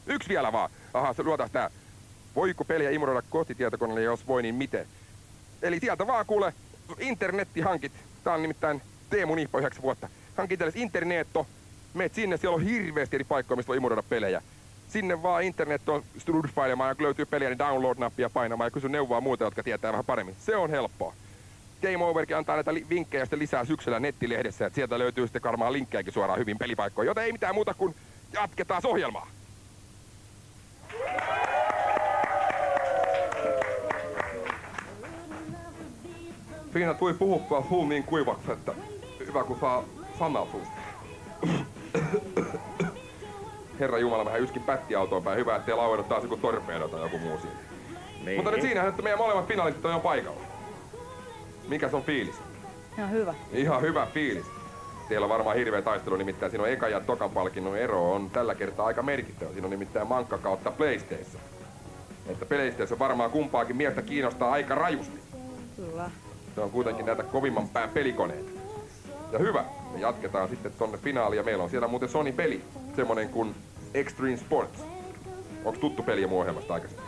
Yksi vielä vaan. Aha, se luotas tää. Voiko peliä imuroida kotitietokoneelle, jos voi, niin miten? Eli sieltä vaan kuule, internetti hankit. Tää on nimittäin Teemu Niippo 9 vuotta. Hankit itsellesi internetto. Meet sinne, siellä on hirveästi eri paikkoja, mistä voi imuroida pelejä. Sinne vaan internet on strudfailemaan ja kun löytyy peliä, niin download-nappia painamaan ja kysy neuvoa muuta, jotka tietää vähän paremmin. Se on helppoa. Game Overkin antaa näitä vinkkejä sitten lisää syksyllä nettilehdessä, että sieltä löytyy sitten varmaan linkkejäkin suoraan hyvin pelipaikkoihin, joten ei mitään muuta kuin jatketaan ohjelmaa. Siinä tuli puhuttua suu niin kuivaksi, että hyvä kun saa sanaa suusta. Herra Jumala, vähän yskin pättiautoon päin. Hyvä, ettei lauennut taas joku torpedo tai joku muu siinä. Niin. Mutta nyt siinähän, että meidän molemmat finalistit on jo paikalla. Mikäs on fiilis? Ihan hyvä. Ihan hyvä fiilis. Teillä on varmaan hirveä taistelu, nimittäin siinä on eka ja tokan palkinnon ero on tällä kertaa aika merkittävä. Siinä on nimittäin mankka kautta PlayStation. Että PlayStation varmaan kumpaakin miestä kiinnostaa aika rajusti. Kyllä. Se on kuitenkin näitä kovimman pään pelikoneita. Ja hyvä, me jatketaan sitten tonne finaaliin ja meillä on siellä muuten Sony-peli. Semmonen kuin Extreme Sports. Onks tuttu peli mun ohjelmasta aikaisemmin?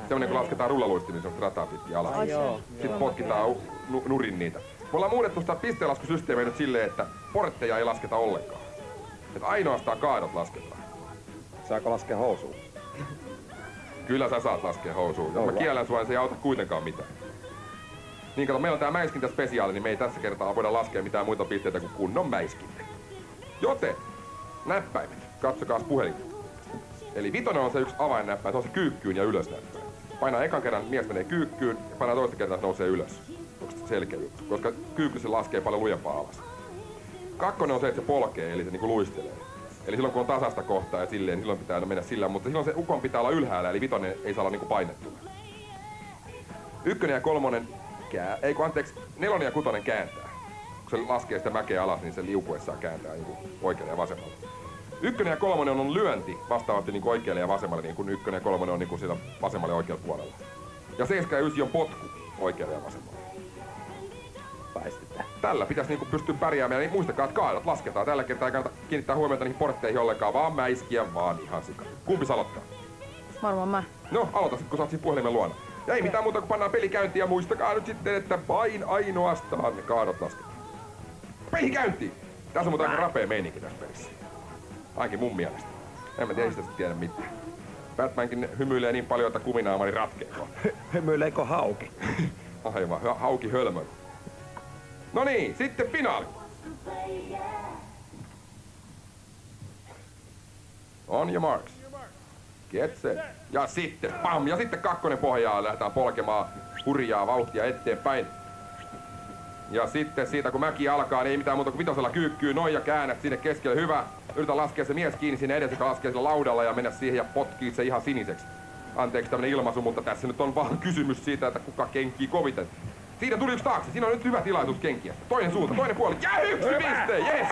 Semmonen kun lasketaan rullaluistimin, se on rataa pitkin alas. Sitten potkitaan nurin niitä. Me ollaan muutettu sitä pisteenlaskusysteemiä nyt silleen, että portteja ei lasketa ollenkaan. Että ainoastaan kaadot lasketaan. Saako laskea housuun? Kyllä sä saat laskea housuun. Jos mä kiellän sua, niin se ei auta kuitenkaan mitään. Niin kato, meillä on tää mäiskintäspesiaali, niin me ei tässä kertaa voida laskea mitään muita pisteitä kuin kunnon mäiskintä. Joten, näppäimet. Katsokaas puhelinta. Eli vitonen on se yksi avainnäppäin, se on se kyykkyyn ja ylös näppäin. Painaa ekan kerran, mies menee kyykkyyn ja painaa toista kertaa, se nousee ylös. Onko se selkeä juttu? Koska kyykky se laskee paljon lujempaa alas. Kakkonen on se, että se polkee, eli se niinku luistelee. Eli silloin kun on tasasta kohtaa ja silleen, niin silloin pitää mennä sillä, mutta silloin se ukon pitää olla ylhäällä, eli vitonen ei saa olla niinku painettuna. Ykkönen ja kolmonen nelonen ja kutonen kääntää. Kun se laskee sitä mäkeä alas, niin se liukuessaan kääntää niin oikealle ja vasemmalle. Ykkönen ja kolmonen on lyönti vastaavasti niin oikealle ja vasemmalle, niin kuin ykkönen ja kolmonen on niin siellä vasemmalle ja oikealla puolella. Ja 7 ja 9 on potku oikealle ja vasemmalle. Väistetään. Tällä pitäisi niin pystyä pärjäämään, niin muistakaa, että kaadot lasketaan. Tällä kertaa ei kannata kiinnittää huomiota niihin portteihin ollenkaan, vaan mäiskiä vaan ihan sika. Kumpi aloittaa? Varmaan mä. No, aloita sit, kun sä oot siinä puhelimen luona. Ja ei mitään muuta kuin pannaan peli käyntiin ja muistakaa nyt sitten, että vain ainoastaan ne kaadot lasketaan. Peli käyntiin! Tässä on muuten aika rapea meininki tässä pelissä. Ainakin mun mielestä. En mä teistä tiedä mitään. Batmankin hymyilee niin paljon, että kuminaamari ratkeeko. Hymyileekö hauki? Aivan, hauki hölmön. No niin, sitten finaali. On your marks. Get set. Ja sitten pam! Ja sitten kakkonen pohjaa, lähdetään polkemaan hurjaa vauhtia eteenpäin. Ja sitten siitä kun mäki alkaa, niin ei mitään muuta kuin vitosella kyykkyy noin ja käännät sinne keskelle. Hyvä. Yritä laskea se mies kiinni sinne edessä, joka laskee sillä laudalla ja mennä siihen ja potkii se ihan siniseksi. Anteeksi tämmönen ilmaisu, mutta tässä nyt on vaan kysymys siitä, että kuka kenkii koviten. Siitä tuli yksi taakse. Siinä on nyt hyvä tilaisuus kenkiä. Toinen suunta, toinen puoli. Ja yksi piste! Yes!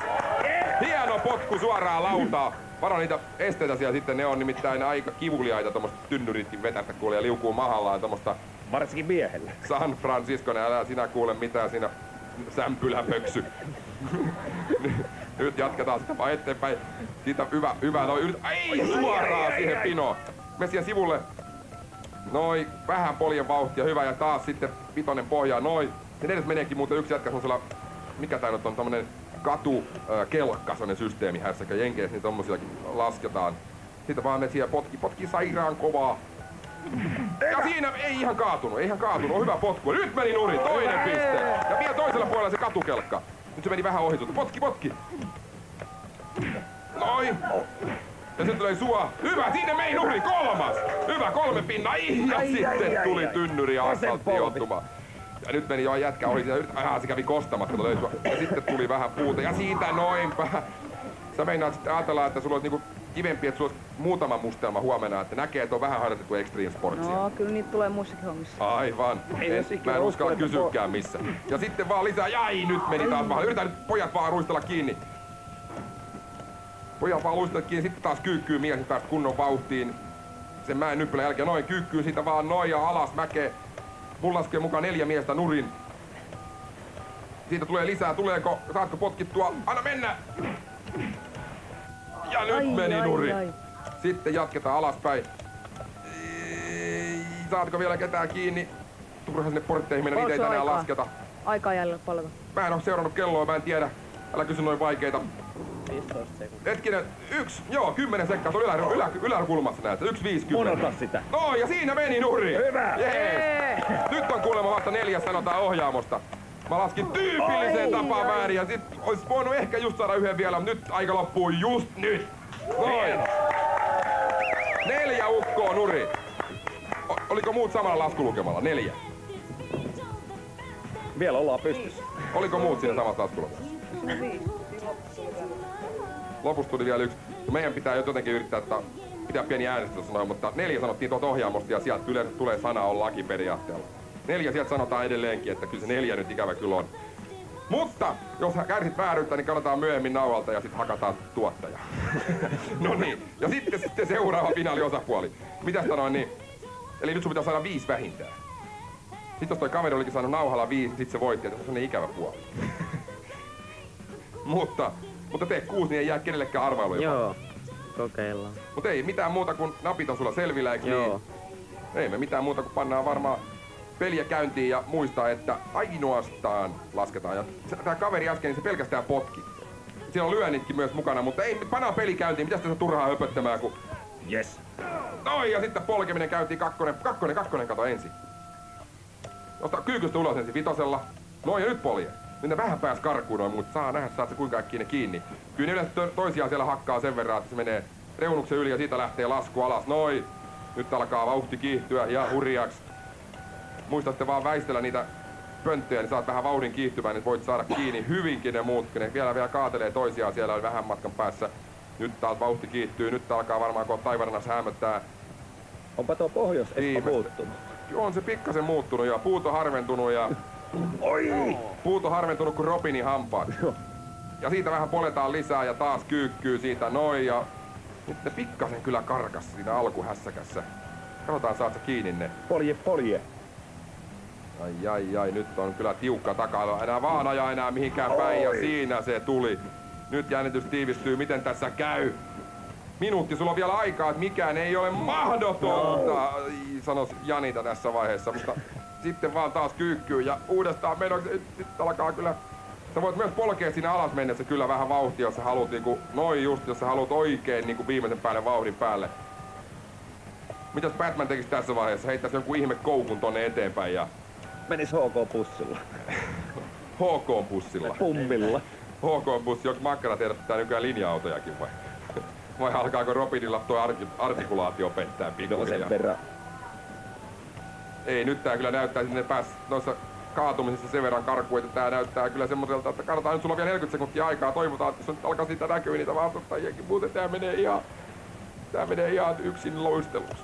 Hieno potku suoraan lautaa. Varo niitä esteitä siellä sitten, ne on nimittäin aika kivuliaita tommoista tynnyritkin vetästä kuule ja liukuu mahallaan tommoista. Varsinkin miehelle. San Francisco, älä sinä kuule mitään siinä sämpyläpöksy. Nyt jatketaan sitä vaan eteenpäin. Siitä hyvä, noin suoraan siihen pinoon. Me siihen sivulle. Noin, vähän poljen vauhtia, hyvä ja taas sitten vitonen pohjaa, noin. Sen edes meneekin muuten yksi jätkä semmosella, mikä tää nyt on tommonen katukelkka, semmonen systeemi hässäkä. Jenkeissä niin tommosiakin lasketaan. Sitten vaan ne siellä potki sairaan kovaa. Ja siinä ei ihan kaatunut, on hyvä potku. Nyt meni nurin, toinen piste. Ja vielä toisella puolella se katukelkka. Nyt se meni vähän ohi sulta. Potki. Noin. Ja sitten tuli sua. Hyvä, sinne meni nurin, kolmas. Hyvä, 3 pinna. Ja sitten tuli tynnyri ja asfaltti joutumaan. Ja nyt meni jo jätkä ohi. Se kävi kostamassa. Ja sitten tuli vähän puuta. Ja siitä noin vähän. Sä meinaat sitten ajatella, että sulla olisi niinku kivempi, että sulla olisi muutama mustelma huomenna, että näkee, että on vähän harrastettu Extreme Sportsia. No, kyllä niitä tulee muissakin hommissa. Aivan. Mä en uskalla kysyäkään missä. Ja sitten vaan lisää. Jai, nyt meni taas vaan. Yritän nyt pojat vaan ruistella kiinni. Pojat vaan luistella kiinni. Sitten taas kyykkyy mies päästä kunnon vauhtiin. Sen mäen nyppylän jälkeen noin kyykkyy siitä vaan noin ja alas mäkee. Mun laskee mukaan 4 miestä nurin. Siitä tulee lisää. Saatko potkittua? Anna mennä! Ja nyt meni nurin. Sitten jatketaan alaspäin. Saatko vielä ketään kiinni? Turha sinne portteihin mennä, niitä ei tänään lasketa. Aikaa jäljellä paljon. Mä en oo seurannut kelloa, mä en tiedä. Älä kysy noin vaikeita. 15 sekuntia. Hetkinen, 10 sekkaa, tuolla yläkulmassa näet, 1.50. Monota sitä. No ja siinä meni nurin. Hyvä. Jees. Nyt on kuulemma vasta 4, sanotaan ohjaamosta. Mä laskin tyypilliseen tapaan väärin ja sit ois voinut ehkä just saada yhden vielä, mutta nyt aika loppuu just nyt. Noin. 4 ukkoa nurin. Oliko muut samalla laskulukemalla? 4. Vielä ollaan pystyssä. Oliko muut siinä samassa laskulukemalla? Lopussa tuli vielä 1. Meidän pitää jotenkin yrittää, että pitää pieni äänestys sanoa, mutta 4 sanottiin tuolta ohjaamosta ja sieltä yleensä tulee sana on laki periaatteella. 4 sieltä sanotaan edelleenkin, että kyllä se 4 nyt ikävä kyllä on. Mutta jos kärsit vääryyttä, niin katsotaan myöhemmin nauhalta ja sitten hakataan tuottaja. No niin, ja sitten seuraava finaaliosapuoli. Mitäs sanoin niin? Eli nyt sun pitää saada 5 vähintään. Sitten jos toi kaveri olikin saanut nauhalla 5, sit se voitti, että se on sellainen ikävä puoli. Mutta tee 6, niin ei jää kenellekään arvailuja. Joo, kokeillaan. Mutta ei mitään muuta kuin napit on sulla selvillä, eikö niin? Ei me mitään muuta kuin pannaan varmaan peliä käyntiin ja muistaa, että ainoastaan lasketaan. Ja tää kaveri äsken, niin se pelkästään potki. Siellä on lyönnitkin myös mukana, mutta ei, pannaan peli käyntiin. Mitäs tässä turhaa höpöttämään, kun... Yes. Noi, ja sitten polkeminen käyntiin kakkonen kato ensin. Nosta kyykystä ulos ensin 5. Noin ja nyt polje. Nyt ne vähän pääs karkuun noin, mutta saa nähdä, saat se kuinka äkkiä ne kiinni. Kyllä ne yleensä toisiaan siellä hakkaa sen verran, että se menee reunuksen yli ja siitä lähtee lasku alas. Noin. Nyt alkaa vauhti kiihtyä ja hurjaksi. Muistatte vaan väistellä niitä pönttöjä, niin saat vähän vauhdin kiihtymään, niin voit saada kiinni hyvinkin ne muut. Ne vielä kaatelee toisiaan siellä vähän matkan päässä. Nyt taas vauhti kiihtyy, nyt alkaa varmaan kohta taivarannas hämöttää. Onpa tuo Pohjois-Espoo muuttunut. On se pikkasen muuttunut ja puut on harventunut ja... Oi! Puut on harventunut kuin Robinin hampaat. Ja siitä vähän poletaan lisää ja taas kyykkyy siitä noin ja... Nyt ne pikkasen kyllä karkas siinä alkuhässäkässä. Katsotaan saat sä kiinni ne. Polje. Ai, nyt on kyllä tiukka takalla. Enää vaan ajaa enää mihinkään päin ja siinä se tuli. Nyt jännitys tiivistyy, miten tässä käy. Minuutti, sulla on vielä aikaa, että mikään ei ole mahdotonta, sanois Janita tässä vaiheessa, mutta sitten vaan taas kyykkyy ja uudestaan menoksi. Nyt alkaa kyllä, sä voit myös polkea siinä alas mennessä kyllä vähän vauhtia, jos sä haluat niinku, noin just, jos sä haluat oikein niinku viimeisen päälle vauhdin päälle. Mitäs Batman tekisi tässä vaiheessa? Heittäisi jonkun ihme koukun tonne eteenpäin ja... Menis HK-pussilla. HK-pussilla? Pummilla. HK-bussi, onko makkaratehdasta pitää nykyään linja-autojakin vai? Vai alkaako Robinilla tuo artikulaatio pettää pikkuhiljaa? Sen verran. Ei, nyt tää kyllä näyttää, että ne pääs noissa kaatumisissa sen verran karkuun, että tää näyttää kyllä semmoiselta, että katsotaan nyt sulla on vielä 40 sekuntia aikaa, toivotaan, että jos nyt alkaa siitä näkyä niitä vastustajiakin, muuten tää menee ihan yksin loisteluksi.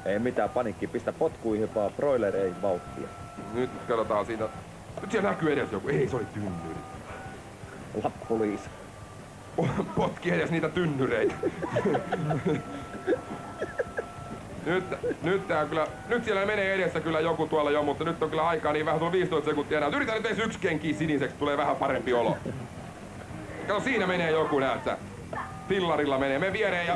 Ei mitään panikki, pistä potkuihin vaan, broiler ei vauhtia. Nyt katsotaan siinä, nyt siellä näkyy edes joku, ei se oli tynnyri. Lappuliisa. Potki edes niitä tynnyreitä. Nyt tää kyllä, nyt siellä menee edessä kyllä joku tuolla jo, mutta nyt on kyllä aikaa niin vähän, tuolla 15 sekuntia enää. Yritän nyt edes 1 kenki siniseksi, tulee vähän parempi olo. Kato, siinä menee joku, näet sä. Pillarilla menee viereen ja...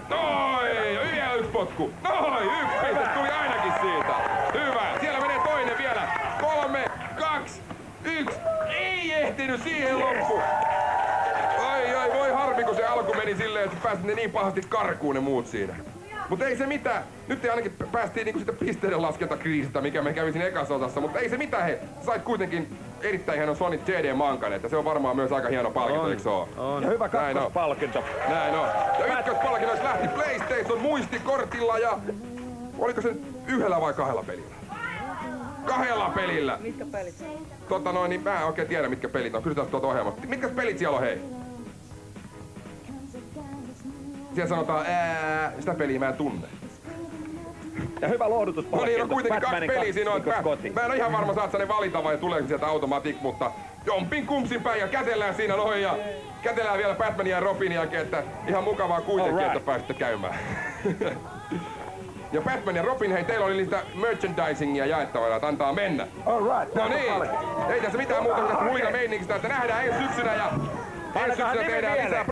Noin! Vielä 1 potku. Noin! 1 piste tuli ainakin siitä. Hyvä. Siellä menee toinen vielä. 3, 2, 1. Ei ehtinyt siihen loppuun. Ai, voi harmi, kun se alku meni silleen, että pääsit ne niin pahasti karkuun ne muut siinä. Mutta ei se mitään. Nyt ei ainakin päästiin niinku sitä pisteiden laskentakriisistä, mikä me kävi siinä ekassa osassa. Mutta ei se mitään, he. Sait kuitenkin erittäin hienon Sony CD-mankan, että se on varmaan myös aika hieno palkinto, eikö se oo? On. Ja hyvä kakkospalkinto. Näin on. Ja ykköspalkinnoissa lähti PlayStation muistikortilla ja... Oliko se 1 vai 2 pelillä? 2 pelillä! Mitkä pelit? Niin mä en oikein tiedä mitkä pelit on. Kysytään tuolta ohjelmasta. Mitkä pelit siellä on, hei? Siellä sanotaan, sitä peliä mä en tunne. Ja hyvä lohdutuspalkinto. No niin, on kuitenkin 2 peliä siinä on. Mä en ole ihan varma, saat sä ne valita vai tuleeko sieltä automatic, mutta jompin kumpsin päin ja kätellään siinä noin ja kätellään vielä Batmania ja Robinin jälkeen, että ihan mukavaa kuitenkin, että pääsitte käymään. Ja Batman ja Robin, hei, teillä oli niistä merchandisingia jaettavana, että antaa mennä. Alright. No niin, ei tässä mitään muuta kuin tästä muina meininkistä, että nähdään ensi syksynä ja ensi syksynä tehdään lisää